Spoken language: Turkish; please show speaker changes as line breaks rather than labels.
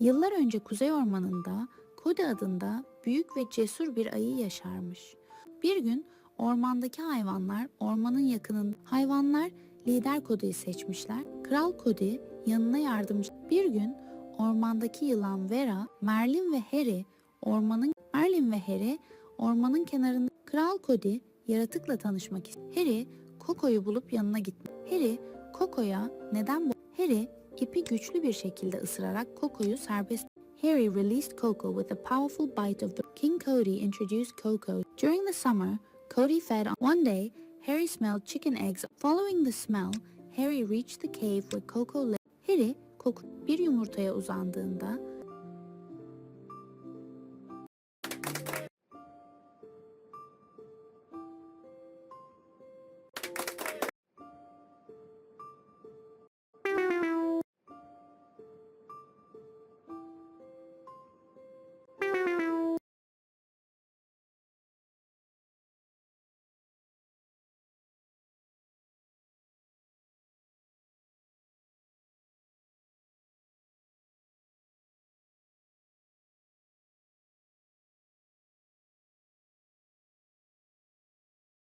Yıllar önce Kuzey Ormanı'nda Cody adında büyük ve cesur bir ayı yaşarmış. Bir gün ormandaki ormanın yakınında hayvanlar lider Cody'yi seçmişler. Kral Cody yanına yardımcı. Bir gün ormandaki yılan Vera, Merlin ve Harry ormanın kenarında. Kral Cody yaratıkla tanışmak istedi. Harry Coco'yu bulup yanına gitti. Harry Coco'ya neden bu? Harry ipi güçlü bir şekilde ısırarak Coco'yu serbest. Harry released Coco with a powerful bite of the King Cody introduced Coco. During the summer, Cody fed on. One day, Harry smelled chicken eggs. Following the smell, Harry reached the cave where Coco lived. Harry, Coco bir yumurtaya uzandığında